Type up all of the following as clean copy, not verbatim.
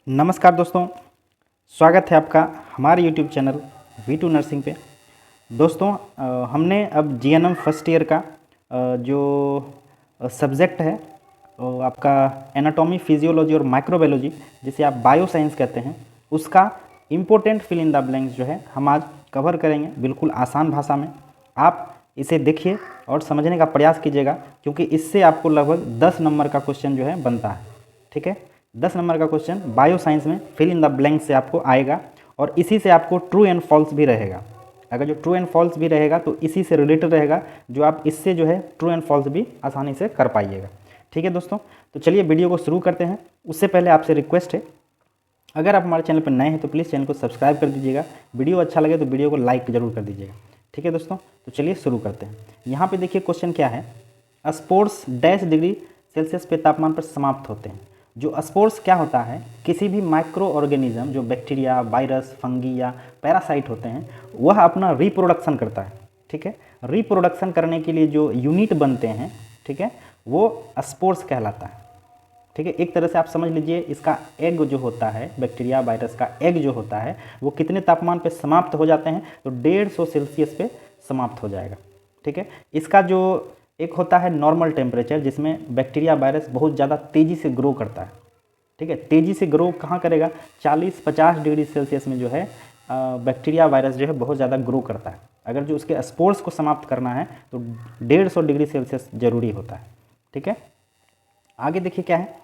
नमस्कार दोस्तों, स्वागत है आपका हमारे YouTube चैनल V2 नर्सिंग पे। दोस्तों हमने अब जीएनएम फर्स्ट ईयर का जो सब्जेक्ट है आपका एनाटॉमी, फिजियोलॉजी और माइक्रोबायोलॉजी, जिसे आप बायो साइंस कहते हैं, उसका important fill in the blanks जो है हम आज कवर करेंगे बिल्कुल आसान भाषा में। आप इसे देखिए और समझने का प्रयास कीजिएगा, क्योंकि इससे आपको लगभग 10 नंबर का क्वेश्चन जो है बनता है। ठीक है, 10 नंबर का क्वेश्चन बायो साइंस में फिल इन द ब्लैंक से आपको आएगा, और इसी से आपको ट्रू एंड फॉल्स भी रहेगा। अगर जो ट्रू एंड फॉल्स भी रहेगा तो इसी से रिलेटेड रहेगा, जो आप इससे जो है ट्रू एंड फॉल्स भी आसानी से कर पाइएगा। ठीक है दोस्तों, तो चलिए वीडियो को शुरू करते हैं। उससे पहले आपसे रिक्वेस्ट है, अगर आप हमारे चैनल पर नए हैं तो प्लीज़ चैनल को सब्सक्राइब कर दीजिएगा। वीडियो अच्छा लगे तो वीडियो को लाइक जरूर कर दीजिएगा। ठीक है दोस्तों, तो चलिए शुरू करते हैं। यहाँ पे देखिए क्वेश्चन क्या है, स्पोर्स डैश डिग्री सेल्सियस पे तापमान पर समाप्त होते हैं। जो स्पोर्स क्या होता है, किसी भी माइक्रो ऑर्गेनिज्म जो बैक्टीरिया, वायरस, फंगी या पैरासाइट होते हैं, वह अपना रिप्रोडक्शन करता है। ठीक है, रिप्रोडक्शन करने के लिए जो यूनिट बनते हैं, ठीक है, वो स्पोर्स कहलाता है। ठीक है, एक तरह से आप समझ लीजिए, इसका एग जो होता है, बैक्टीरिया वायरस का एग जो होता है, वो कितने तापमान पे समाप्त हो जाते हैं, तो 150 सेल्सियस पे समाप्त हो जाएगा। ठीक है, इसका जो एक होता है नॉर्मल टेम्परेचर, जिसमें बैक्टीरिया वायरस बहुत ज़्यादा तेज़ी से ग्रो करता है। ठीक है, तेज़ी से ग्रो कहाँ करेगा, 40-50 डिग्री सेल्सियस में जो है बैक्टीरिया वायरस जो है बहुत ज़्यादा ग्रो करता है। अगर जो उसके स्पोर्स को समाप्त करना है तो 150 डिग्री सेल्सियस जरूरी होता है। ठीक है, आगे देखिए क्या है,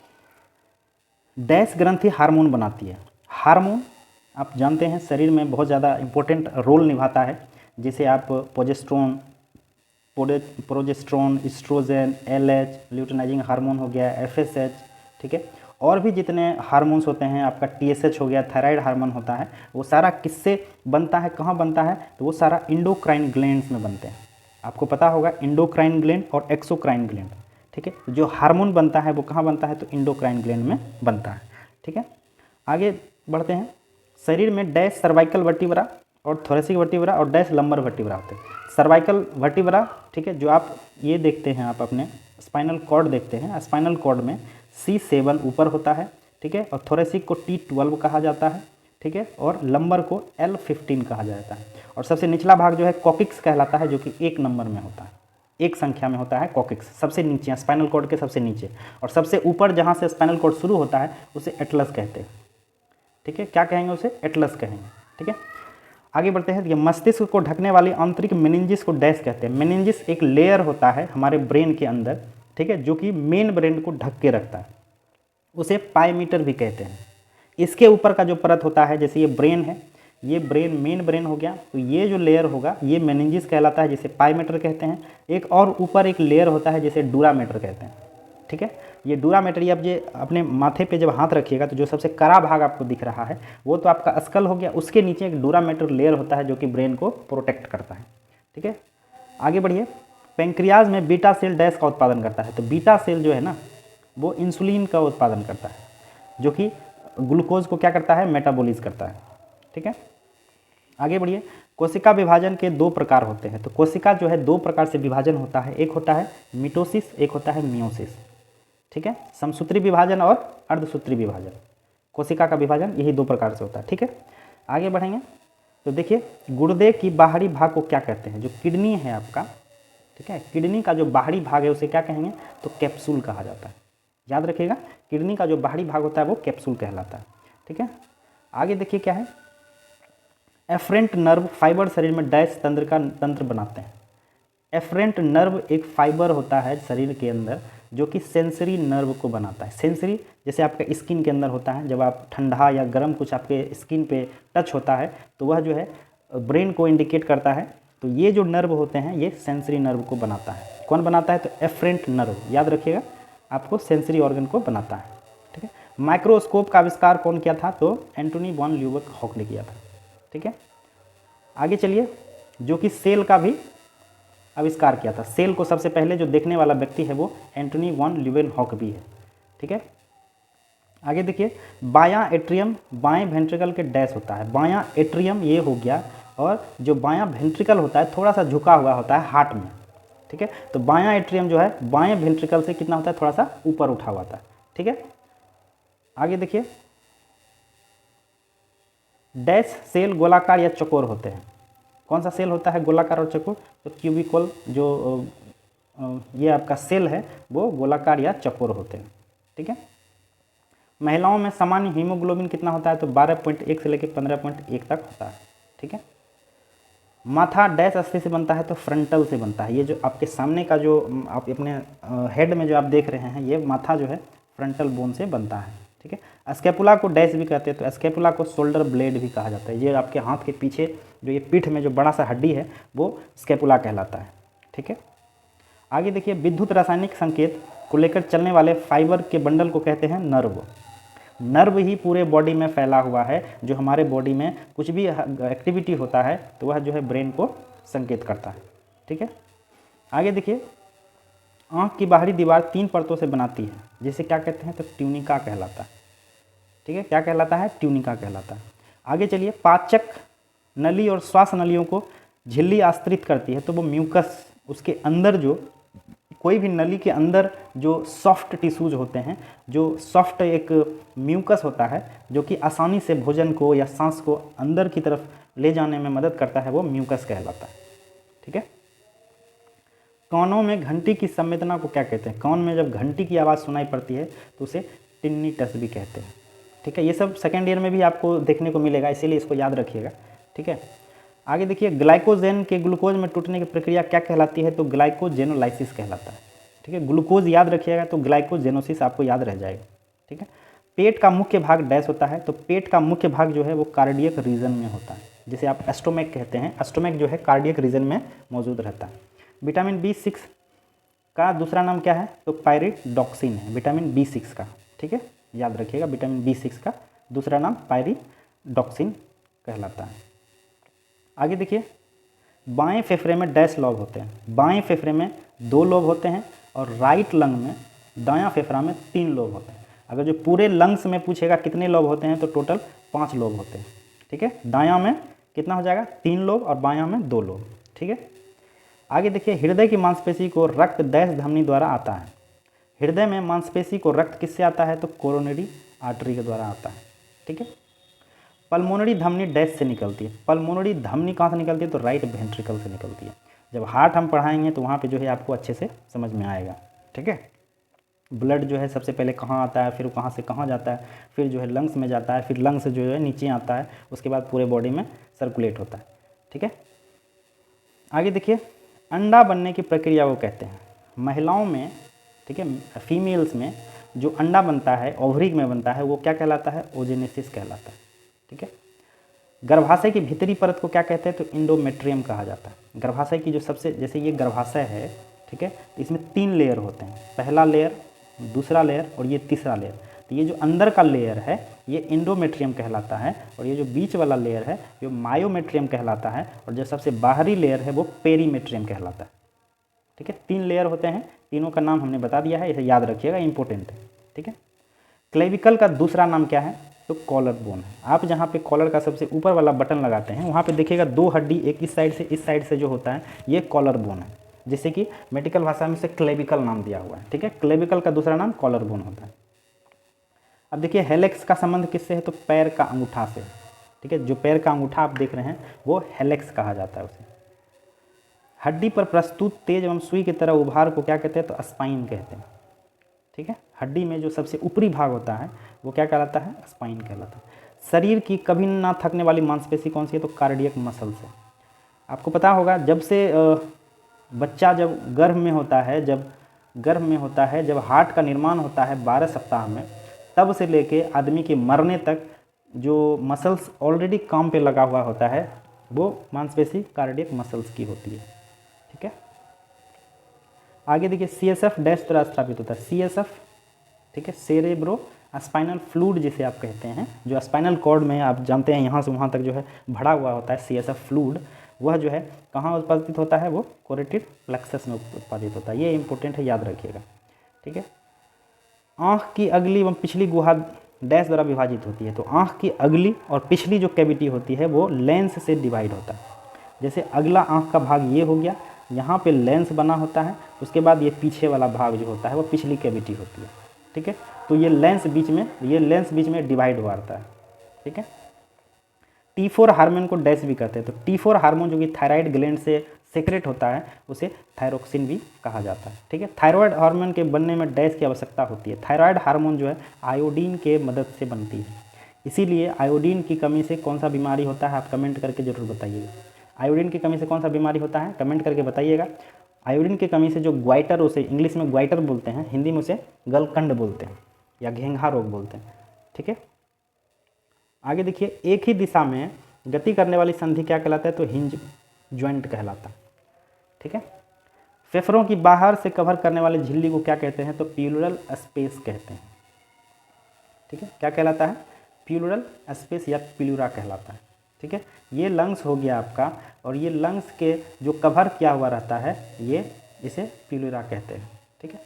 डैश ग्रंथि हार्मोन बनाती है। हार्मोन आप जानते हैं शरीर में बहुत ज़्यादा इंपॉर्टेंट रोल निभाता है, जिसे आप progesterone, oestrogen, LH, luteinising hormone हो गया, एफएसएच। ठीक है, और भी जितने हार्मोन्स होते हैं, आपका टीएसएच हो गया, थायराइड हार्मोन होता है, वो सारा किससे बनता है, कहाँ बनता है, तो वो सारा इंडोक्राइन ग्लैंड्स में बनते हैं। आपको पता होगा इंडोक्राइन ग्लैंड और एक्सोक्राइन ग्लैंड। ठीक है, जो हार्मोन बनता है वो कहाँ बनता है, तो इंडोक्राइन ग्लैंड में बनता है। ठीक है, आगे बढ़ते हैं। शरीर में डैश सर्वाइकल वर्टिब्रा और थोरेसिक वर्टिब्रा और डैश लंबर वर्टिब्रा होते हैं। सर्वाइकल वर्टिब्रा, ठीक है, जो आप ये देखते हैं, आप अपने स्पाइनल कॉर्ड देखते हैं, स्पाइनल कॉर्ड में C7 ऊपर होता है। ठीक है, और थोरेसिक को T12 कहा जाता है। ठीक है, और लंबर को L15 कहा जाता है। और सबसे निचला भाग जो है कॉकिक्स कहलाता है, जो कि 1 नंबर में होता है, 1 संख्या में होता है कॉकिक्स, सबसे नीचे, स्पाइनल कॉर्ड के सबसे नीचे। और सबसे ऊपर जहाँ से स्पाइनल कॉर्ड शुरू होता है उसे एटलस कहते हैं। ठीक है, क्या कहेंगे, उसे एटलस कहेंगे। ठीक है, आगे बढ़ते हैं। ये मस्तिष्क को ढकने वाली आंतरिक मेनिंजिस को डैश कहते हैं। मेनिंजिस एक लेयर होता है हमारे ब्रेन के अंदर, ठीक है, जो कि मेन ब्रेन को ढक के रखता है, उसे पाइमीटर भी कहते हैं। इसके ऊपर का जो परत होता है, जैसे ये ब्रेन है, ये ब्रेन मेन ब्रेन हो गया, तो ये जो लेयर होगा ये मेनिंजिस कहलाता है, जिसे पाइमीटर कहते हैं। एक और ऊपर एक लेयर होता है जिसे डूरामीटर कहते हैं। ठीक है, ये डूरामीटर, ये आप जो अपने माथे पे जब हाथ रखिएगा तो जो सबसे कड़ा भाग आपको दिख रहा है वो तो आपका स्कल हो गया, उसके नीचे एक डूरामीटर लेयर होता है जो कि ब्रेन को प्रोटेक्ट करता है। ठीक है, आगे बढ़िए। पेंक्रियाज में बीटा सेल डैश का उत्पादन करता है। तो बीटा सेल जो है ना, वो इंसुलिन का उत्पादन करता है, जो कि ग्लूकोज को क्या करता है, मेटाबॉलिज करता है। ठीक है, आगे बढ़िए। कोशिका विभाजन के 2 प्रकार होते हैं। तो कोशिका जो है 2 प्रकार से विभाजन होता है, एक होता है मिटोसिस, एक होता है मियोसिस। ठीक है, समसूत्री विभाजन और अर्धसूत्री विभाजन। कोशिका का विभाजन यही 2 प्रकार से होता है। ठीक है, आगे बढ़ेंगे तो देखिए, गुर्दे की बाहरी भाग को क्या कहते हैं, जो किडनी है आपका, ठीक है, किडनी का जो बाहरी भाग है उसे क्या कहेंगे, तो कैप्सूल कहा जाता है। याद रखिएगा, किडनी का जो बाहरी भाग होता है वो कैप्सूल कहलाता है। ठीक है, आगे देखिए क्या है, एफरेंट नर्व फाइबर शरीर में डैश तंत्र का तंत्र बनाते हैं। एफरेंट नर्व एक फाइबर होता है शरीर के अंदर, जो कि सेंसरी नर्व को बनाता है। सेंसरी जैसे आपका स्किन के अंदर होता है, जब आप ठंडा या गर्म कुछ आपके स्किन पे टच होता है तो वह जो है ब्रेन को इंडिकेट करता है। तो ये जो नर्व होते हैं ये सेंसरी नर्व को बनाता है। कौन बनाता है, तो एफरेंट नर्व, याद रखिएगा, आपको सेंसरी ऑर्गन को बनाता है। ठीक है, माइक्रोस्कोप का आविष्कार कौन किया था, तो एंटोनी वॉन ल्यूवेनहॉक ने किया था। ठीक है, आगे चलिए, जो कि सेल का भी आविष्कार किया था। सेल को सबसे पहले जो देखने वाला व्यक्ति है वो एंटोनी वॉन ल्यूवेनहॉक भी है। ठीक है, आगे देखिए, बायां एट्रियम बाएं वेंट्रिकल के डैश होता है। बायां एट्रियम ये हो गया, और जो बायां वेंट्रिकल होता है थोड़ा सा झुका हुआ होता है हार्ट में। ठीक है, तो बायां एट्रियम जो है बाएं वेंट्रिकल से कितना होता है, थोड़ा सा ऊपर उठा हुआ था। ठीक है, आगे देखिए, डैश सेल गोलाकार या चौकोर होते हैं। कौन सा सेल होता है गोलाकार और चौकोर? तो क्यूबिकल जो ये आपका सेल है वो गोलाकार या चौकोर होते हैं। ठीक है। महिलाओं में सामान्य हीमोग्लोबिन कितना होता है? तो 12.1 से लेकर 15.1 तक होता है। ठीक है। माथा डैश अस्थि से बनता है? तो फ्रंटल से बनता है। ये जो आपके सामने का जो आप अपने हेड में जो आप देख रहे हैं, ये माथा जो है फ्रंटल बोन से बनता है। ठीक है। स्कैपुला को डैश भी कहते हैं, तो स्कैपुला को शोल्डर ब्लेड भी कहा जाता है। ये आपके हाथ के पीछे जो ये पीठ में जो बड़ा सा हड्डी है वो स्कैपुला कहलाता है। ठीक है। आगे देखिए, विद्युत रासायनिक संकेत को लेकर चलने वाले फाइबर के बंडल को कहते हैं नर्व। नर्व ही पूरे बॉडी में फैला हुआ है, जो हमारे बॉडी में कुछ भी एक्टिविटी होता है तो वह जो है ब्रेन को संकेत करता है। ठीक है। आगे देखिए, आँख की बाहरी दीवार 3 परतों से बनाती है, जिसे क्या कहते हैं? तो ट्यूनिका कहलाता है। ठीक है। क्या कहलाता है? ट्यूनिका कहलाता है। आगे चलिए, पाचक नली और श्वास नलियों को झिल्ली आश्रित करती है, तो वो म्यूकस, उसके अंदर जो कोई भी नली के अंदर जो सॉफ्ट टिश्यूज होते हैं, जो सॉफ्ट एक म्यूकस होता है जो कि आसानी से भोजन को या सांस को अंदर की तरफ ले जाने में मदद करता है, वो म्यूकस कहलाता है। ठीक है। कानों में घंटी की संवेदना को क्या कहते हैं? कान में जब घंटी की आवाज़ सुनाई पड़ती है तो उसे टिन्निटस भी कहते हैं। ठीक है। ये सब सेकेंड ईयर में भी आपको देखने को मिलेगा, इसीलिए इसको याद रखिएगा। ठीक है। आगे देखिए, ग्लाइकोजेन के ग्लूकोज में टूटने की प्रक्रिया क्या कहलाती है? तो ग्लाइकोजेनोलाइसिस कहलाता है। ठीक है। ग्लूकोज याद रखिएगा तो ग्लाइकोजेनोसिस आपको याद रह जाएगा। ठीक है। पेट का मुख्य भाग डैश होता है? तो पेट का मुख्य भाग जो है वो कार्डियक रीजन में होता है, जिसे आप एस्टोमैक कहते हैं। एस्टोमैक जो है कार्डियक रीजन में मौजूद रहता है। विटामिन B6 का दूसरा नाम क्या है? तो पायरिडॉक्सिन है, विटामिन B6 का। ठीक है। याद रखिएगा, विटामिन B6 का दूसरा नाम पायरिडॉक्सिन कहलाता है। आगे देखिए, बाएं फेफड़े में डैश लोब होते हैं? बाएं फेफड़े में 2 लोब होते हैं और राइट लंग में, दायां फेफड़ा में 3 लोब होते हैं। अगर जो पूरे लंग्स में पूछेगा कितने लोब होते हैं, तो टोटल 5 लोब होते हैं। ठीक है। दायां में कितना हो जाएगा? 3 लोब और बायां में 2 लोब। ठीक है। आगे देखिए, हृदय की मांसपेशी को रक्त डैश धमनी द्वारा आता है। हृदय में मांसपेशी को रक्त किससे आता है? तो कोरोनरी आर्टरी के द्वारा आता है। ठीक है। पल्मोनरी धमनी डैश से निकलती है? पल्मोनरी धमनी कहाँ से निकलती है? तो राइट वेंट्रिकल से निकलती है। जब हार्ट हम पढ़ाएंगे तो वहाँ पे जो है आपको अच्छे से समझ में आएगा। ठीक है। ब्लड जो है सबसे पहले कहाँ आता है, फिर कहाँ से कहाँ जाता है, फिर जो है लंग्स में जाता है, फिर लंग्स से जो है नीचे आता है, उसके बाद पूरे बॉडी में सर्कुलेट होता है। ठीक है। आगे देखिए, अंडा बनने की प्रक्रिया को कहते हैं? महिलाओं में, ठीक है, फीमेल्स में जो अंडा बनता है, ओवरी में बनता है, वो क्या कहलाता है? ओजेनेसिस कहलाता है। ठीक है। गर्भाशय की भीतरी परत को क्या कहते हैं? तो इंडोमेट्रियम कहा जाता है। गर्भाशय की जो सबसे, जैसे ये गर्भाशय है, ठीक है, तो इसमें 3 लेयर होते हैं, पहला लेयर, दूसरा लेयर और ये तीसरा लेयर। तो ये जो अंदर का लेयर है ये इंडोमेट्रियम कहलाता है, और ये जो बीच वाला लेयर है ये मायोमेट्रियम कहलाता है, और जो सबसे बाहरी लेयर है वो पेरीमेट्रियम कहलाता है। ठीक है। 3 लेयर होते हैं, तीनों का नाम हमने बता दिया है, इसे याद रखिएगा, इंपॉर्टेंट है। ठीक है। क्लेविकल का दूसरा नाम क्या है? तो कॉलर बोन है। आप जहाँ पे कॉलर का सबसे ऊपर वाला बटन लगाते हैं वहाँ पे देखिएगा 2 हड्डी, एक इस साइड से जो होता है ये कॉलर बोन है, जिसे कि मेडिकल भाषा में से क्लेविकल नाम दिया हुआ है। ठीक है। क्लेविकल का दूसरा नाम कॉलर बोन होता है। अब देखिए, हेलेक्स का संबंध किससे है? तो पैर का अंगूठा से। ठीक है। जो पैर का अंगूठा आप देख रहे हैं वो हेलेक्स कहा जाता है उसे। हड्डी पर प्रस्तुत तेज एवं सुई की तरह उभार को क्या कहते हैं? तो स्पाइन कहते हैं। ठीक है। हड्डी में जो सबसे ऊपरी भाग होता है वो क्या कहलाता है? स्पाइन कहलाता है। शरीर की कभी ना थकने वाली मांसपेशी कौन सी है? तो कार्डियक मसल्स है। आपको पता होगा, जब से बच्चा जब गर्भ में होता है, जब हार्ट का निर्माण होता है 12 सप्ताह में, तब से लेके आदमी के मरने तक जो मसल्स ऑलरेडी काम पे लगा हुआ होता है वो मांसपेशी कार्डियक मसल्स की होती है। ठीक है। आगे देखिए, CSF डैश द्वारा स्थापित होता है? CSF, ठीक है, सेरेब्रो स्पाइनल फ्लूइड जिसे आप कहते हैं, जो स्पाइनल कॉर्ड में आप जानते हैं यहाँ से वहाँ तक जो है भरा हुआ होता है CSF फ्लूइड, वह जो है कहाँ उत्पादित होता है? वो कोरेटिड प्लेक्सस में उत्पादित होता है। ये इंपॉर्टेंट है, याद रखिएगा। ठीक है। आँख की अगली एवं पिछली गुहा डैश द्वारा विभाजित होती है? तो आँख की अगली और पिछली जो कैविटी होती है वो लेंस से डिवाइड होता है। जैसे अगला आँख का भाग ये हो गया, यहाँ पे लेंस बना होता है, उसके बाद ये पीछे वाला भाग जो होता है वो पिछली कैविटी होती है। ठीक है। तो ये लेंस बीच में डिवाइड हुआ रहता है। ठीक है। T4 हार्मोन को डैश भी कहते हैं। तो T4 हार्मोन जो कि थायराइड ग्लैंड से सेक्रेट होता है उसे थायरोक्सिन भी कहा जाता है। ठीक है, थायराइड हार्मोन के बनने में डैश की आवश्यकता होती है। थायराइड हार्मोन जो है आयोडीन के मदद से बनती है, इसीलिए आयोडीन की कमी से कौन सा बीमारी होता है आप कमेंट करके ज़रूर बताइएगा। आयोडीन की कमी से कौन सा बीमारी होता है कमेंट करके बताइएगा। आयोडीन की कमी से जो ग्वाइटर, उसे इंग्लिश में ग्वाइटर बोलते हैं, हिंदी में उसे गलकंड बोलते हैं या घेंघा रोग बोलते हैं। ठीक है, आगे देखिए, एक ही दिशा में गति करने वाली संधि क्या कहलाता है? तो हिंज ज्वाइंट कहलाता है। ठीक है, फेफड़ों की बाहर से कवर करने वाली झिल्ली को क्या कहते हैं? तो प्लूरल स्पेस कहते हैं। ठीक है, क्या कहलाता है? प्लूरल स्पेस या प्लूरा कहलाता है। ठीक है, ये लंग्स हो गया आपका, और ये लंग्स के जो कवर किया हुआ रहता है ये इसे प्लूरा कहते हैं। ठीक है,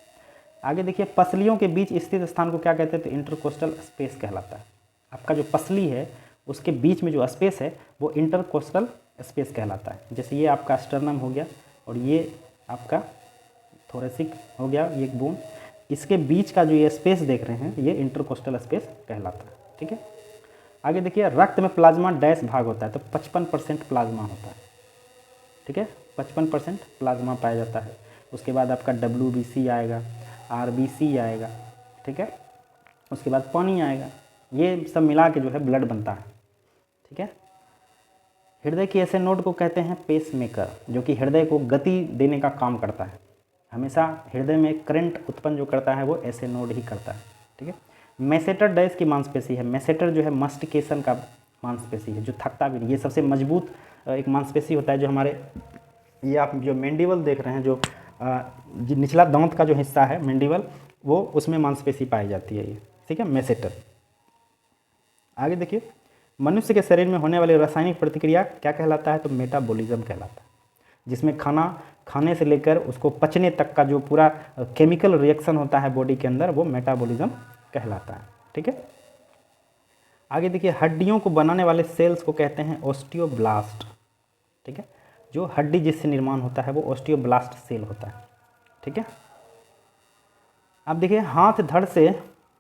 आगे देखिए, पसलियों के बीच स्थित स्थान को क्या कहते हैं? तो इंटरकोस्टल स्पेस कहलाता है। आपका जो पसली है उसके बीच में जो स्पेस है वो इंटरकोस्टल स्पेस कहलाता है। जैसे ये आपका स्टर्नम हो गया और ये आपका थोरेसिक हो गया, ये एक बोन, इसके बीच का जो ये स्पेस देख रहे हैं ये इंटरकोस्टल स्पेस कहलाता है। ठीक है, आगे देखिए, रक्त में प्लाज्मा डैश भाग होता है? तो 55% प्लाज्मा होता है। ठीक है, 55% प्लाज्मा पाया जाता है। उसके बाद आपका WBC आएगा, RBC आएगा। ठीक है, उसके बाद पानी आएगा, ये सब मिला के जो है ब्लड बनता है। ठीक है, हृदय की ऐसे नोड को कहते हैं पेस मेकर, जो कि हृदय को गति देने का काम करता है। हमेशा हृदय में करंट उत्पन्न जो करता है वो ऐसे नोड ही करता है। ठीक है, मैसेटर डैश की मांसपेशी है। मैसेटर जो है मस्टिकेशन का मांसपेशी है, जो थकता भी नहीं। ये सबसे मजबूत एक मांसपेशी होता है, जो हमारे ये आप जो मैंडिबल देख रहे हैं, जो निचला दांत का जो हिस्सा है मैंडिबल, वो उसमें मांसपेशी पाई जाती है ये। ठीक है, मैसेटर। आगे देखिए, मनुष्य के शरीर में होने वाली रासायनिक प्रतिक्रिया क्या कहलाता है? तो मेटाबॉलिज्म कहलाता है, जिसमें खाना खाने से लेकर उसको पचने तक का जो पूरा केमिकल रिएक्शन होता है बॉडी के अंदर, वो मेटाबॉलिज्म कहलाता है। ठीक है, आगे देखिए, हड्डियों को बनाने वाले सेल्स को कहते हैं ओस्टियोब्लास्ट। ठीक है, जो हड्डी जिससे निर्माण होता है वो ओस्टियोब्लास्ट सेल होता है। ठीक है, अब देखिए, हाथ धड़ से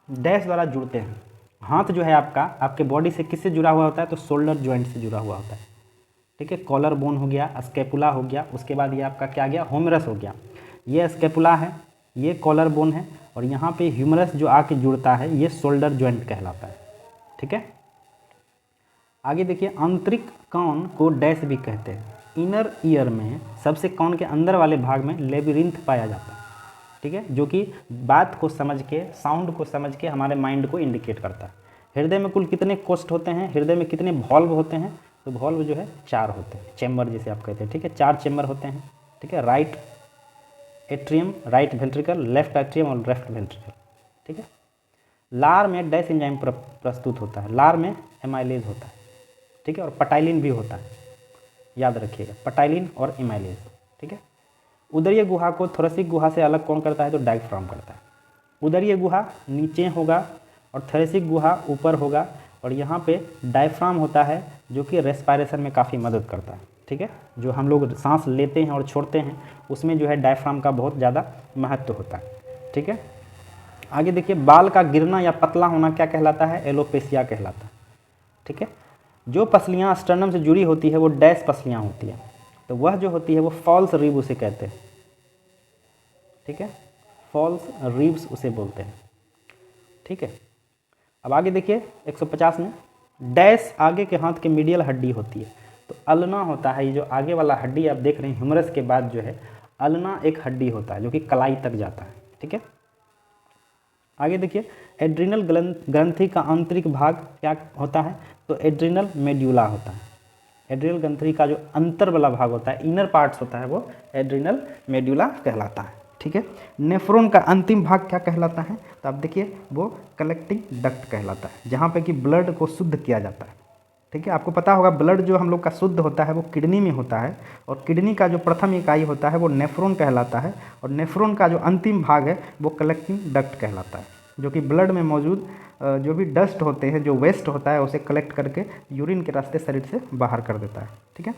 डैश द्वारा जुड़ते हैं। हाथ जो है आपका आपके बॉडी से किससे जुड़ा हुआ होता है? तो शोल्डर ज्वाइंट से जुड़ा हुआ होता है। ठीक है, कॉलर बोन हो गया, स्कैपुला हो गया, उसके बाद ये आपका क्या गया? ह्यूमरस हो गया। ये स्कैपुला है, ये कॉलर बोन है, और यहाँ पे ह्यूमरस जो आके जुड़ता है ये शोल्डर ज्वाइंट कहलाता है। ठीक है, आगे देखिए, आंतरिक कान को डैश भी कहते हैं। इनर ईयर में सबसे कान के अंदर वाले भाग में लेबिरिंथ पाया जाता है। ठीक है, जो कि बात को समझ के, साउंड को समझ के हमारे माइंड को इंडिकेट करता है। हृदय में कुल कितने कोष्ठ होते हैं? हृदय में कितने वॉल्व होते हैं? तो वॉल्व जो है 4 होते हैं, चैम्बर जिसे आप कहते हैं। ठीक है, 4 चैम्बर होते हैं। ठीक है, right atrium, right ventricle, left atrium और लेफ्ट वेंट्रिकल। ठीक है, लार में डैश एंजाइम प्रस्तुत होता है। लार में एमाइलेज होता है। ठीक है, और पटाइलिन भी होता है, याद रखिएगा, पटाइलिन और एमाइलेज। ठीक है, उदरीय गुहा को थोरेसिक गुहा से अलग कौन करता है? तो डायफ्राम करता है। उदरीय गुहा नीचे होगा और थोरेसिक गुहा ऊपर होगा, और यहाँ पे डायफ्राम होता है जो कि रेस्पायरेशन में काफ़ी मदद करता है। ठीक है, जो हम लोग सांस लेते हैं और छोड़ते हैं उसमें जो है डायफ्राम का बहुत ज़्यादा महत्व होता है। ठीक है, आगे देखिए, बाल का गिरना या पतला होना क्या कहलाता है? एलोपेशिया कहलाता है। ठीक है, जो पसलियाँ स्टर्नम से जुड़ी होती है वो डैश पसलियाँ होती है, तो वह जो होती है वो फॉल्स रिब उसे कहते हैं। ठीक है, फॉल्स रिब्स उसे बोलते हैं। ठीक है, अब आगे देखिए, 150 में डैश आगे के हाथ के मीडियल हड्डी होती है। तो अल्ना होता है, ये जो आगे वाला हड्डी आप देख रहे हैं ह्यूमरस के बाद जो है अल्ना एक हड्डी होता है जो कि कलाई तक जाता है। ठीक है, आगे देखिए, एड्रिनल ग्रंथि का आंतरिक भाग क्या होता है? तो एड्रिनल मेड्यूला होता है। एड्रिनल ग्रंथि का जो अंतर वाला भाग होता है, इनर पार्ट्स होता है, वो एड्रिनल मेड्यूला कहलाता है। ठीक है, नेफ्रॉन का अंतिम भाग क्या कहलाता है? तो आप देखिए, वो कलेक्टिंग डक्ट कहलाता है, जहाँ पे कि ब्लड को शुद्ध किया जाता है। ठीक है, आपको पता होगा ब्लड जो हम लोग का शुद्ध होता है वो किडनी में होता है, और किडनी का जो प्रथम इकाई होता है वो नेफ्रॉन कहलाता है, और नेफ्रॉन का जो अंतिम भाग है वो कलेक्टिंग डक्ट कहलाता है, जो कि ब्लड में मौजूद जो भी डस्ट होते हैं, जो वेस्ट होता है, उसे कलेक्ट करके यूरिन के रास्ते शरीर से बाहर कर देता है। ठीक है,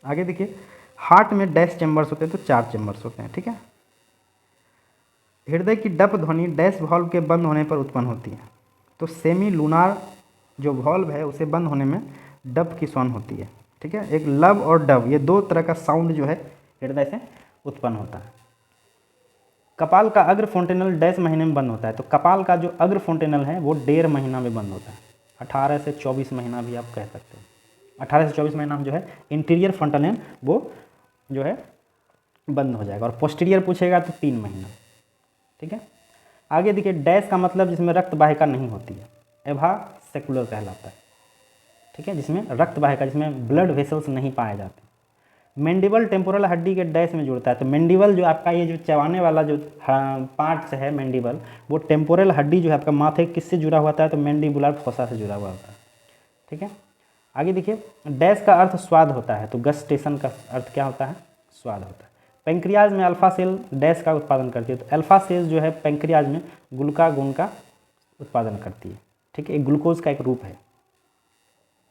आगे देखिए, हार्ट में डैश चैम्बर्स होते हैं, तो 4 चैम्बर्स होते हैं। ठीक है, हृदय की डप ध्वनि डैश वाल्व के बंद होने पर उत्पन्न होती है। तो सेमी लूनार जो वॉल्व है उसे बंद होने में डब की साउंड होती है। ठीक है, एक लब और डब ये दो तरह का साउंड जो है हृदय से उत्पन्न होता है। कपाल का अग्र फोंटेनल डैश महीने में बंद होता है। तो कपाल का जो अग्र फोंटेनल है वो 1.5 महीना में बंद होता है। 18 से 24 महीना भी आप कह सकते हैं। 18 से 24 महीना में जो है इंटीरियर फोंटेनल वो जो है बंद हो जाएगा। और पोस्टीरियर पूछेगा तो 3 महीना। ठीक है, आगे देखिए डैश का मतलब जिसमें रक्त वाहिका नहीं होती है, एभा सेकुलर कहलाता है। ठीक है, जिसमें रक्त वाहिका, जिसमें ब्लड वेसल्स नहीं पाए जाते। मैंडिबल टेम्पोरल हड्डी के डैश में जुड़ता है। तो मैंडिबल जो आपका ये जो चबाने वाला जो पार्ट्स है मैंडिबल, वो टेम्पोरल हड्डी जो है आपका माथे किससे जुड़ा हुआ होता है, तो मैंडिबुलर फोसा से जुड़ा हुआ होता है। ठीक है, आगे देखिए डैश का अर्थ स्वाद होता है। तो गस्टेशन का अर्थ क्या होता है, स्वाद होता है। पेंक्रियाज में अल्फा सेल डैश का उत्पादन करती है। तो अल्फा सेल जो है पेंक्रियाज में ग्लूकागोन का उत्पादन करती है। ठीक है, एक ग्लूकोज का एक रूप है।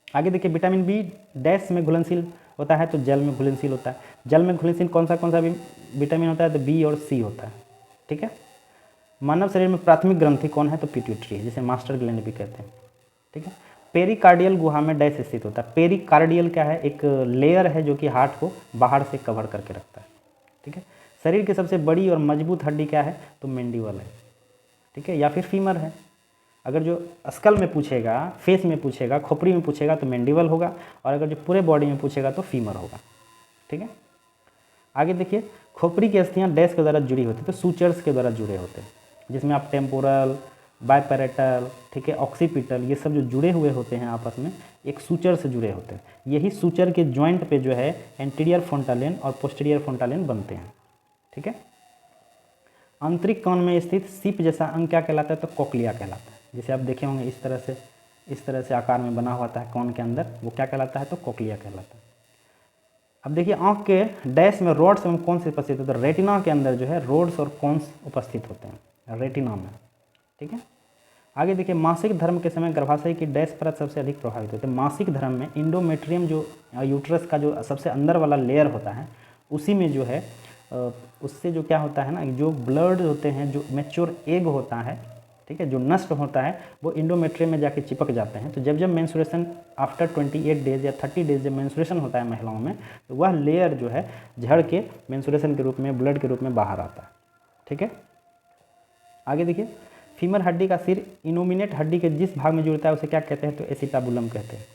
आगे देखिए विटामिन बी डैश में घुलनशील होता है, तो जल में घुलनशील होता है। जल में घुलनशील कौन सा विटामिन होता है, तो बी और सी होता है। ठीक है, मानव शरीर में प्राथमिक ग्रंथि कौन है, तो पिट्यूटरी है, जिसे मास्टर ग्लैंड भी कहते हैं। ठीक है, पेरिकार्डियल गुहा में डैश स्थित होता है। पेरिकार्डियल क्या है, एक लेयर है जो कि हार्ट को बाहर से कवर करके रखता है। ठीक है, शरीर की सबसे बड़ी और मजबूत हड्डी क्या है, तो मैंडिबल है। ठीक है, या फिर फीमर है। अगर जो स्कल में पूछेगा, फेस में पूछेगा, खोपड़ी में पूछेगा तो मैंडिबल होगा, और अगर जो पूरे बॉडी में पूछेगा तो फीमर होगा। ठीक है, आगे देखिए खोपड़ी की अस्थियां डैश के द्वारा जुड़ी होती है, तो सूचर्स के द्वारा जुड़े होते हैं, जिसमें आप टेम्पोरल, बायपैरेटल, ठीक है, ऑक्सीपिटल, ये सब जो जुड़े हुए होते हैं आपस में एक सूचर से जुड़े होते हैं। यही सूचर के जॉइंट पे जो है एंटीरियर फोंटालेन और पोस्टीरियर फोंटालेन बनते हैं। ठीक है, आंतरिक कान में स्थित सीप जैसा अंग क्या कहलाता है, तो कोक्लिया कहलाता है। जैसे आप देखे होंगे इस तरह से आकार में बना हुआ है कान के अंदर, वो क्या कहलाता है, तो कोक्लिया कहलाता है। अब देखिए आँख के डैश में रोड्स एवं कॉन्स उपस्थित होते हैं। तो रेटिना के अंदर जो है रोड्स और कॉन्स उपस्थित होते हैं रेटिना में। ठीक है, आगे देखिए मासिक धर्म के समय गर्भाशय की डैश परत सबसे अधिक प्रभावित होती है। मासिक धर्म में इंडोमेट्रियम जो यूट्रस का जो सबसे अंदर वाला लेयर होता है, उसी में जो है उससे जो क्या होता है ना, जो ब्लड होते हैं, जो मैच्योर एग होता है, ठीक है, जो नष्ट होता है, वो इंडोमेट्रियम में जाके चिपक जाते हैं। तो जब जब मेंस्ट्रुएशन आफ्टर 28 डेज या 30 डेज जब मेंस्ट्रुएशन होता है महिलाओं में, तो वह लेयर जो है झड़ के मेंस्ट्रुएशन के रूप में, ब्लड के रूप में बाहर आता है। ठीक है, आगे देखिए फीमर हड्डी का सिर इनोमिनेट हड्डी के जिस भाग में जुड़ता है उसे क्या कहते हैं, तो एसिटाबुलम कहते हैं।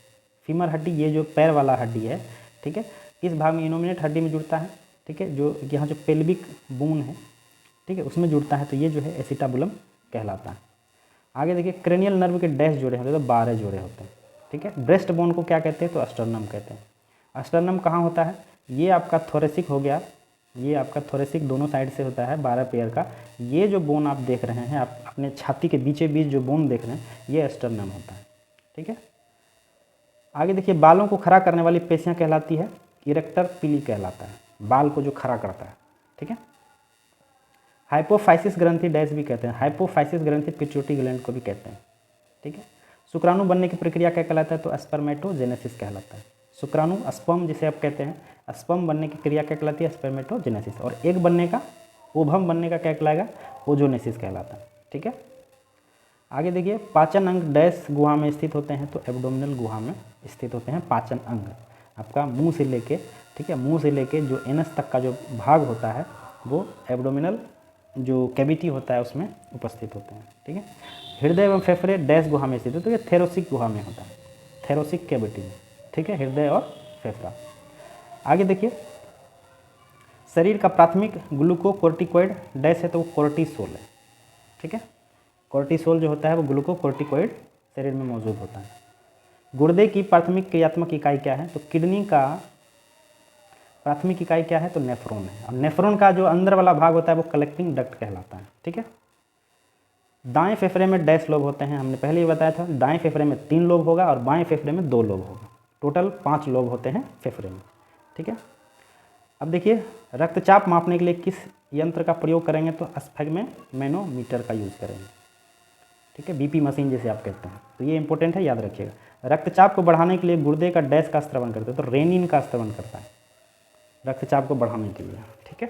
फीमर हड्डी ये जो पैर वाला हड्डी है, ठीक है, इस भाग में इनोमिनेट हड्डी में जुड़ता है। ठीक है, जो यहाँ जो पेल्विक बोन है, ठीक है, उसमें जुड़ता है, तो ये जो है एसिटाबुलम कहलाता है। आगे देखिए क्रेनियल नर्व के डैश जोड़े होते हैं, तो 12 जोड़े होते हैं। ठीक है, ब्रेस्ट बोन को क्या कहते हैं, तो अस्टर्नम कहते हैं। अस्टर्नम कहाँ होता है, ये आपका थोरेसिक हो गया, ये आपका थोरेसिक दोनों साइड से होता है 12 पेयर का। ये जो बोन आप देख रहे हैं, आप अपने छाती के बीचे बीच जो बोन देख रहे हैं, ये अस्टर्नम होता है। ठीक है, आगे देखिए बालों को खड़ा करने वाली पेशियाँ कहलाती है इरेक्टर पिली कहलाता है, बाल को जो खड़ा करता है। ठीक है, हाइपोफाइसिस ग्रंथि डैश भी कहते हैं। हाइपोफाइसिस ग्रंथि पिट्यूटरी ग्लैंड को भी कहते हैं। ठीक है, शुक्राणु बनने की प्रक्रिया क्या कहलाता है, तो स्पर्मेटोजेनेसिस कहलाता है। शुक्राणु स्पर्म जिसे आप कहते हैं, स्पर्म बनने की क्रिया क्या कहलाती है, स्पर्मेटोजेनेसिस। और एग बनने का, ओवम बनने का क्या कहलाएगा, ओजोनेसिस कहलाता है। ठीक है, आगे देखिए पाचन अंग डैश गुहा में स्थित होते हैं, तो एब्डोमिनल गुहा में स्थित होते हैं पाचन अंग। आपका मुंह से लेके, ठीक है, मुंह से लेके जो एनस तक का जो भाग होता है वो एब्डोमिनल जो कैविटी होता है उसमें उपस्थित होते हैं। ठीक है, हृदय एवं फेफड़े डैश गुहा में स्थित होते हैं, तो ये थेरोसिक गुहा में होता है, थेरोसिक कैविटी में। ठीक है, हृदय और फेफड़ा। आगे देखिए शरीर का प्राथमिक ग्लूकोकोर्टिकोइड डैश है, तो वो कोर्टिसोल है। ठीक है, कोर्टिसोल जो होता है वो ग्लूकोकोर्टिकोइड शरीर में मौजूद होता है। गुर्दे की प्राथमिक क्रियात्मक इकाई क्या है, तो किडनी का प्राथमिक इकाई क्या है, तो नेफ्रॉन है। और नेफ्रॉन का जो अंदर वाला भाग होता है वो कलेक्टिंग डक्ट कहलाता है। ठीक है, दाएं फेफड़े में डैश लोब होते हैं, हमने पहले ही बताया था। दाएं फेफड़े में 3 लोब होगा और बाएं फेफड़े में 2 लोब होगा, टोटल 5 लोब होते हैं फेफड़े में। ठीक है, अब देखिए रक्तचाप मापने के लिए किस यंत्र का प्रयोग करेंगे, तो स्फैग्म मैनोमीटर का यूज़ करेंगे। ठीक है, बीपी मशीन जिसे आप कहते हैं, तो ये इंपॉर्टेंट है, याद रखिएगा। रक्तचाप को बढ़ाने के लिए गुर्दे का डैश का स्त्रवण करते हैं, तो रेनिन का स्त्रवण करता है रक्तचाप को बढ़ाने के लिए। ठीक है,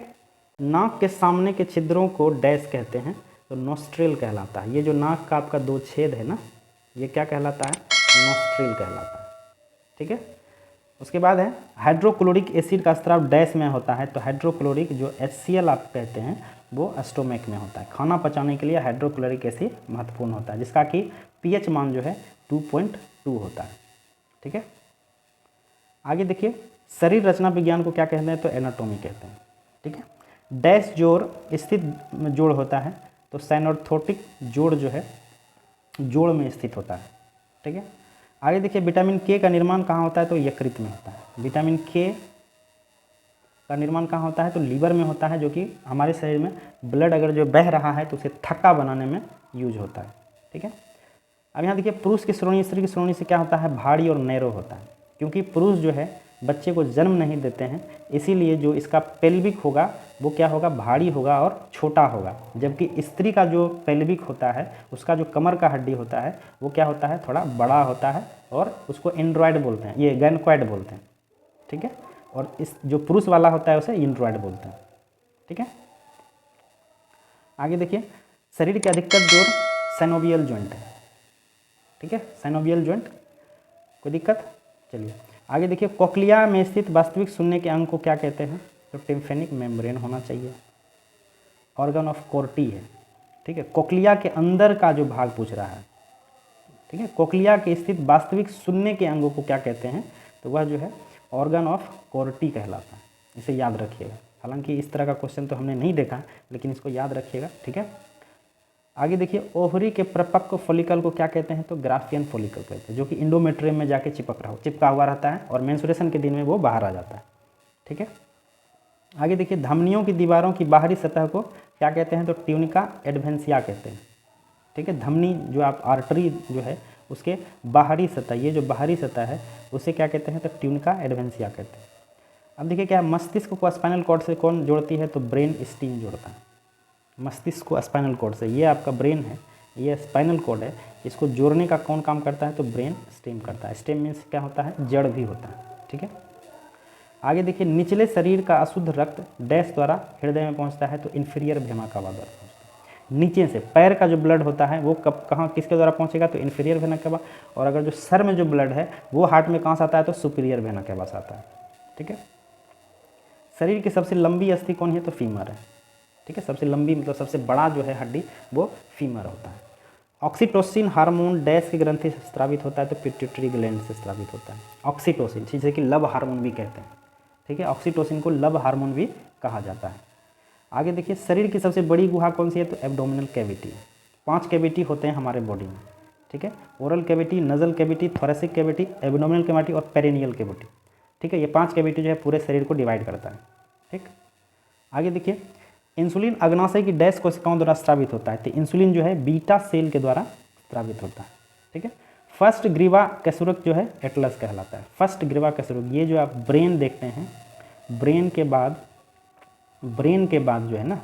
नाक के सामने के छिद्रों को डैश कहते हैं, तो नोस्ट्रिल कहलाता है। ये जो नाक का आपका 2 छेद है ना, ये क्या कहलाता है, नोस्ट्रिल कहलाता है। ठीक है, उसके बाद है हाइड्रोक्लोरिक एसिड का स्राव डैश में होता है, तो हाइड्रोक्लोरिक जो HCl आप कहते हैं वो स्टोमक में होता है। खाना पचाने के लिए हाइड्रोक्लोरिक एसिड महत्वपूर्ण होता है, जिसका कि pH मान जो है 2.2 होता है। ठीक है, आगे देखिए शरीर रचना विज्ञान को क्या कहते हैं, तो एनाटॉमी कहते हैं। ठीक है, डैश जोड़ स्थित जोड़ होता है, तो साइनोर्थोटिक जोड़ जो है जोड़ में स्थित होता है। ठीक है, आगे देखिए विटामिन के का निर्माण कहाँ होता है, तो यकृत में होता है। विटामिन के का निर्माण कहाँ होता है, तो लीवर में होता है, जो कि हमारे शरीर में ब्लड अगर जो बह रहा है तो उसे थक्का बनाने में यूज होता है। ठीक है, अब यहाँ देखिए पुरुष की श्रोणि स्त्री की श्रोणि से क्या होता है, भारी और नैरो होता है, क्योंकि पुरुष जो है बच्चे को जन्म नहीं देते हैं, इसीलिए जो इसका पेल्विक होगा वो क्या होगा, भारी होगा और छोटा होगा, जबकि स्त्री का जो पेल्विक होता है उसका जो कमर का हड्डी होता है वो क्या होता है, थोड़ा बड़ा होता है और उसको एंड्रॉयड बोलते हैं, ये गैनक्वाइड बोलते हैं। ठीक है, और इस जो पुरुष वाला होता है उसे इंड्रॉयड बोलते हैं। ठीक है, आगे देखिए शरीर के अधिकतर जोड़ साइनोवियल जॉइंट है। ठीक है, साइनोवियल जॉइंट, कोई दिक्कत? चलिए आगे देखिए कोक्लिया में स्थित वास्तविक सुनने के अंग को क्या कहते हैं, तो टिम्फेनिक मेम्ब्रेन होना चाहिए, ऑर्गन ऑफ कोर्टी है। ठीक है, कोक्लिया के अंदर का जो भाग पूछ रहा है। ठीक है, कोक्लिया के स्थित वास्तविक सुनने के अंगों को क्या कहते हैं, तो वह जो है ऑर्गन ऑफ कोर्टी कहलाता है। इसे याद रखिएगा, हालांकि इस तरह का क्वेश्चन तो हमने नहीं देखा, लेकिन इसको याद रखिएगा। ठीक है, आगे देखिए ओवरी के परिपक्व फॉलिकल को क्या कहते हैं, तो ग्राफियन फॉलिकल कहते हैं, जो कि इंडोमेट्रियम में जाके चिपका हुआ रहता है और मेंस्ट्रुएशन के दिन में वो बाहर आ जाता है। ठीक है, आगे देखिए धमनियों की दीवारों की बाहरी सतह को क्या कहते हैं, तो ट्यूनिका एडवेंसिया कहते हैं। ठीक है, धमनी जो आप आर्टरी जो है उसके बाहरी सतह, ये जो बाहरी सतह है उसे क्या कहते हैं, तो ट्यूनिका एडवेंसिया कहते हैं। अब देखिए क्या मस्तिष्क को स्पाइनल कॉर्ड से कौन जोड़ती है, तो ब्रेन स्टीम जोड़ता है मस्तिष्क को स्पाइनल कॉर्ड से। ये आपका ब्रेन है, ये स्पाइनल कॉर्ड है, इसको जोड़ने का कौन काम करता है, तो ब्रेन स्टेम करता है। स्टेम मीन्स क्या होता है, जड़ भी होता है। ठीक है, आगे देखिए निचले शरीर का अशुद्ध रक्त डैश द्वारा हृदय में पहुंचता है, तो इन्फीरियर वेना कावा द्वारा पहुंचता है। नीचे से पैर का जो ब्लड होता है वो कब कहाँ किसके द्वारा पहुंचेगा, तो इन्फीरियर वेना कावा, और अगर जो सर में जो ब्लड है वो हार्ट में कहाँ से आता है, तो सुपीरियर वेना कावा से आता है। ठीक है, शरीर की सबसे लंबी अस्थि कौन है, तो फीमर है। ठीक है, सबसे लंबी मतलब सबसे बड़ा जो है हड्डी वो फीमर होता है। ऑक्सीटोसिन हार्मोन डैश की ग्रंथि से स्रावित होता है, तो पिट्यूटरी ग्लैंड से स्रावित होता है। ऑक्सीटोसिन जिसे कि लव हार्मोन भी कहते हैं। ठीक है, ऑक्सीटोसिन को लव हार्मोन भी कहा जाता है। आगे देखिए शरीर की सबसे बड़ी गुहा कौन सी है, तो एब्डोमिनल कैविटी। 5 कैविटी होते हैं हमारे बॉडी में। ठीक है, oral cavity, nasal cavity, thoracic cavity, abdominal cavity और पेरिनियल कैविटी। ठीक है, ये 5 कैविटी जो है पूरे शरीर को डिवाइड करता है। ठीक, आगे देखिए इंसुलिन अग्नाशय की डैश कोशिकाओं द्वारा स्रावित होता है, तो इंसुलिन जो है बीटा सेल के द्वारा स्रावित होता है। ठीक है, फर्स्ट ग्रीवा कैसुरक जो है एटलस कहलाता है। फर्स्ट ग्रीवा कैसुरक, ये जो आप ब्रेन देखते हैं, ब्रेन के बाद जो है ना,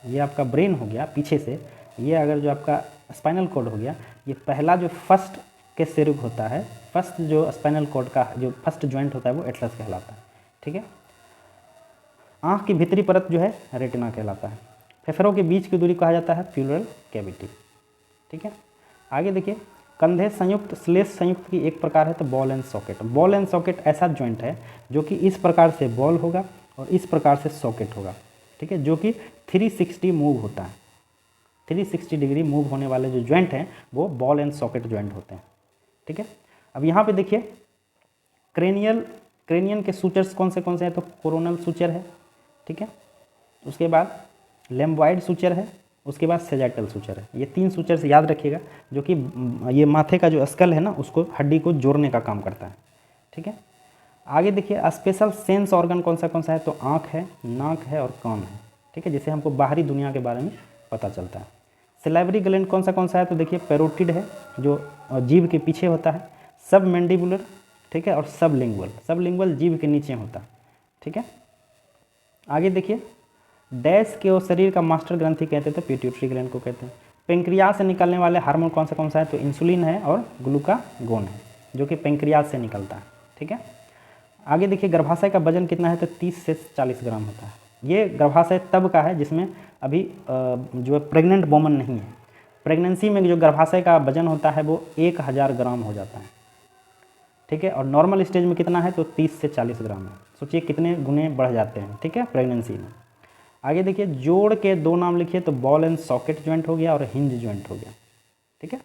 ये आपका ब्रेन हो गया पीछे से, ये अगर जो आपका स्पाइनल कॉर्ड हो गया, ये पहला जो फर्स्ट कैसुरक होता है, फर्स्ट जो स्पाइनल कॉर्ड का जो फर्स्ट जॉइंट होता है वो एटलस कहलाता है। ठीक है, आँख की भीतरी परत जो है रेटिना कहलाता है। फेफड़ों के बीच की दूरी कहा जाता है प्लूरल कैविटी। ठीक है, आगे देखिए कंधे संयुक्त श्लेष संयुक्त की एक प्रकार है, तो ball and socket. Ball and socket ऐसा जॉइंट है जो कि इस प्रकार से बॉल होगा और इस प्रकार से सॉकेट होगा। ठीक है, जो कि 360 मूव होता है। 360 डिग्री मूव होने वाले जो जॉइंट हैं वो बॉल एंड सॉकेट जॉइंट होते हैं। ठीक है, अब यहाँ पे देखिए क्रेनियन के सूचर्स कौन से हैं, तो कोरोनल सूचर है। ठीक है, उसके बाद लेम्बॉइड सूचर है, उसके बाद सेजाइटल सूचर है। ये 3 सूचर से याद रखिएगा, जो कि ये माथे का जो स्कल है ना उसको हड्डी को जोड़ने का काम करता है। ठीक है, आगे देखिए स्पेशल सेंस ऑर्गन कौन सा है, तो आँख है, नाक है और कान है। ठीक है, जिससे हमको बाहरी दुनिया के बारे में पता चलता है। सिलाइवरी ग्लैंड कौन सा है, तो देखिए पैरोटिड है जो जीभ के पीछे होता है, सब मैंडिबुलर। ठीक है, और सबलिंगुअल जीभ के नीचे होता है। ठीक है, आगे देखिए डैश के और शरीर का मास्टर ग्रंथि कहते हैं, तो पिट्यूटरी ग्लैंड को कहते हैं। पेंक्रियाज से निकलने वाले हार्मोन कौन सा है, तो इंसुलिन है और ग्लूकागोन है, जो कि पेंक्रियाज से निकलता है। ठीक है, आगे देखिए गर्भाशय का वजन कितना है, तो 30 से 40 ग्राम होता है। ये गर्भाशय तब का है जिसमें अभी जो प्रेग्नेंट वोमन नहीं है। प्रेगनेंसी में जो गर्भाशय का वजन होता है वो 1000 ग्राम हो जाता है। ठीक है। और नॉर्मल स्टेज में कितना है तो 30 से 40 ग्राम है। सोचिए कितने गुने बढ़ जाते हैं, ठीक है, प्रेगनेंसी में। आगे देखिए, जोड़ के 2 नाम लिखिए तो बॉल एंड सॉकेट ज्वाइंट हो गया और हिंज ज्वाइंट हो गया, ठीक है।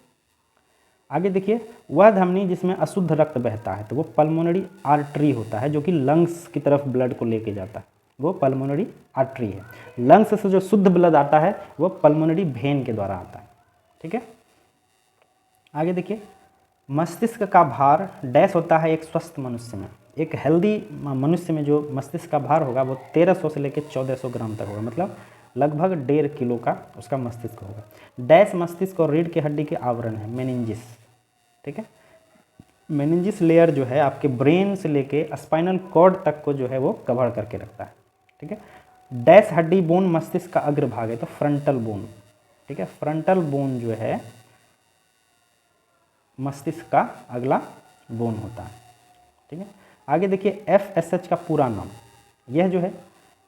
आगे देखिए, वह धमनी जिसमें अशुद्ध रक्त बहता है तो वो पल्मोनरी आर्टरी होता है, जो कि लंग्स की तरफ ब्लड को लेके जाता है, वो पल्मोनरी आर्टरी है। लंग्स से जो शुद्ध ब्लड आता है वो पल्मोनरी वेन के द्वारा आता है, ठीक है। आगे देखिए, मस्तिष्क का भार डैश होता है एक स्वस्थ मनुष्य में। एक हेल्दी मनुष्य में जो मस्तिष्क का भार होगा वो 1300 से लेकर 1400 ग्राम तक होगा, मतलब लगभग 1.5 किलो का उसका मस्तिष्क होगा। डैश मस्तिष्क और रीढ़ की हड्डी के आवरण है, मेनिंजिस, ठीक है। मेनिंजिस लेयर जो है आपके ब्रेन से लेके स्पाइनल कॉर्ड तक को जो है वो कवर करके रखता है, ठीक है। डैश हड्डी बोन मस्तिष्क का अग्रभाग है तो फ्रंटल बोन, ठीक है। फ्रंटल बोन जो है मस्तिष्क का अगला बोन होता है, ठीक है। आगे देखिए, FSH का पूरा नाम, यह जो है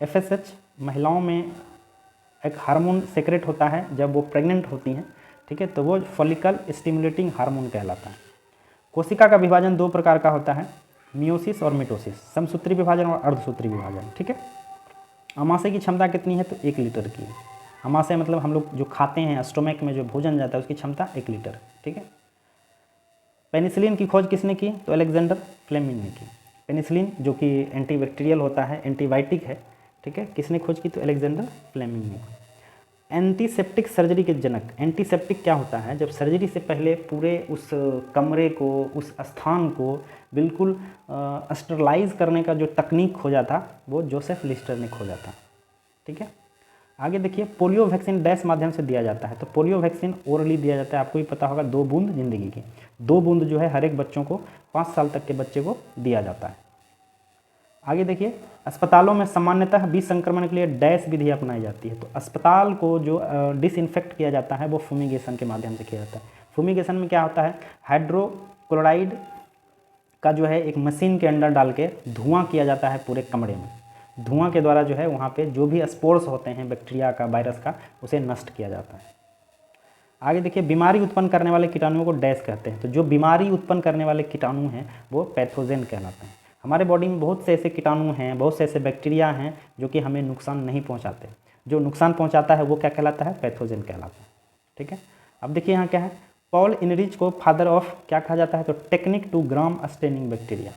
FSH महिलाओं में एक हार्मोन सेक्रेट होता है जब वो प्रेग्नेंट होती हैं, ठीक है, तो वो फॉलिकल स्टिमुलेटिंग हार्मोन कहलाता है। कोशिका का विभाजन 2 प्रकार का होता है, मियोसिस और मिटोसिस, समसूत्री विभाजन और अर्धसूत्री विभाजन, ठीक है। अमाशय की क्षमता कितनी है तो 1 लीटर की है। अमाशय मतलब हम लोग जो खाते हैं, स्टोमक में जो भोजन जाता है उसकी क्षमता 1 लीटर, ठीक है। पेनिसिलिन की खोज किसने की तो अलेक्जेंडर फ्लेमिंग ने की। पेनिसिलिन जो कि एंटीबैक्टीरियल होता है, एंटीबायोटिक है, ठीक है, किसने खोज की तो अलेक्जेंडर फ्लेमिंग ने। एंटीसेप्टिक सर्जरी के जनक, एंटीसेप्टिक क्या होता है, जब सर्जरी से पहले पूरे उस कमरे को, उस स्थान को बिल्कुल स्टरलाइज करने का जो तकनीक खोजा था वो जोसेफ लिस्टर ने खोजा था, ठीक है। आगे देखिए, पोलियो वैक्सीन डैश माध्यम से दिया जाता है तो पोलियो वैक्सीन ओरली दिया जाता है, आपको भी पता होगा, 2 बूंद जिंदगी की, 2 बूंद जो है हर एक बच्चों को 5 साल तक के बच्चे को दिया जाता है। आगे देखिए, अस्पतालों में सामान्यतः विष संक्रमण के लिए डैश विधि अपनाई जाती है तो अस्पताल को जो डिसइंफेक्ट किया जाता है वो फुमिगेशन के माध्यम से किया जाता है। फुमिगेशन में क्या होता है, हाइड्रोक्लोराइड का जो है एक मशीन के अंदर डाल के धुआं किया जाता है पूरे कमरे में। धुआं के द्वारा जो है वहाँ पे जो भी स्पोर्स होते हैं बैक्टीरिया का, वायरस का, उसे नष्ट किया जाता है। आगे देखिए, बीमारी उत्पन्न करने वाले कीटाणुओं को डैश कहते हैं तो जो बीमारी उत्पन्न करने वाले कीटाणु हैं वो पैथोजेन कहलाते हैं। हमारे बॉडी में बहुत से ऐसे कीटाणु हैं, बहुत से ऐसे बैक्टीरिया हैं जो कि हमें नुकसान नहीं पहुँचाते। जो नुकसान पहुँचाता है वो क्या कहलाता है, पैथोजेन कहलाता है, ठीक है। अब देखिए यहाँ क्या है, पॉल इनरिच को फादर ऑफ क्या कहा जाता है तो technique to Gram staining bacteria.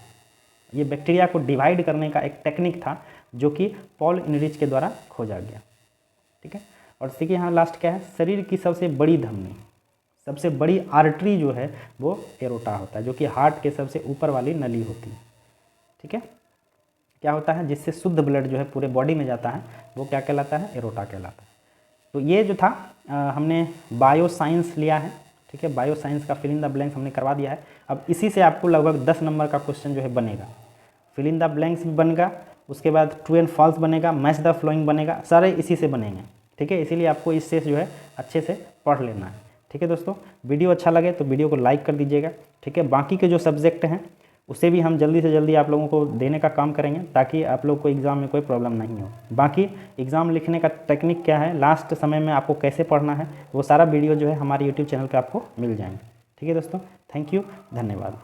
ये बैक्टीरिया को डिवाइड करने का एक टेक्निक था जो कि पॉल इनरिच के द्वारा खोजा गया, ठीक है। और देखिए यहाँ लास्ट क्या है, शरीर की सबसे बड़ी धमनी, सबसे बड़ी आर्टरी जो है वो एरोटा होता है, जो कि हार्ट के सबसे ऊपर वाली नली होती है, ठीक है। क्या होता है, जिससे शुद्ध ब्लड जो है पूरे बॉडी में जाता है वो क्या कहलाता है, एरोटा कहलाता है। तो ये जो था हमने बायो साइंस लिया है, ठीक है। बायो साइंस का फिल इन द ब्लैंक्स हमने करवा दिया है। अब इसी से आपको लगभग 10 नंबर का क्वेश्चन जो है बनेगा, फिल इन द ब्लैंक्स भी बनेगा, उसके बाद ट्रू एंड फॉल्स बनेगा, मैच द फ्लोइंग बनेगा, सारे इसी से बनेंगे, ठीक है। इसीलिए आपको इससे जो है अच्छे से पढ़ लेना है, ठीक है दोस्तों। वीडियो अच्छा लगे तो वीडियो को लाइक कर दीजिएगा, ठीक है। बाकी के जो सब्जेक्ट हैं उसे भी हम जल्दी से जल्दी आप लोगों को देने का काम करेंगे ताकि आप लोग को एग्ज़ाम में कोई प्रॉब्लम नहीं हो। बाकी एग्ज़ाम लिखने का टेक्निक क्या है, लास्ट समय में आपको कैसे पढ़ना है, वो सारा वीडियो जो है हमारे यूट्यूब चैनल पर आपको मिल जाएंगे, ठीक है दोस्तों। थैंक यू, धन्यवाद।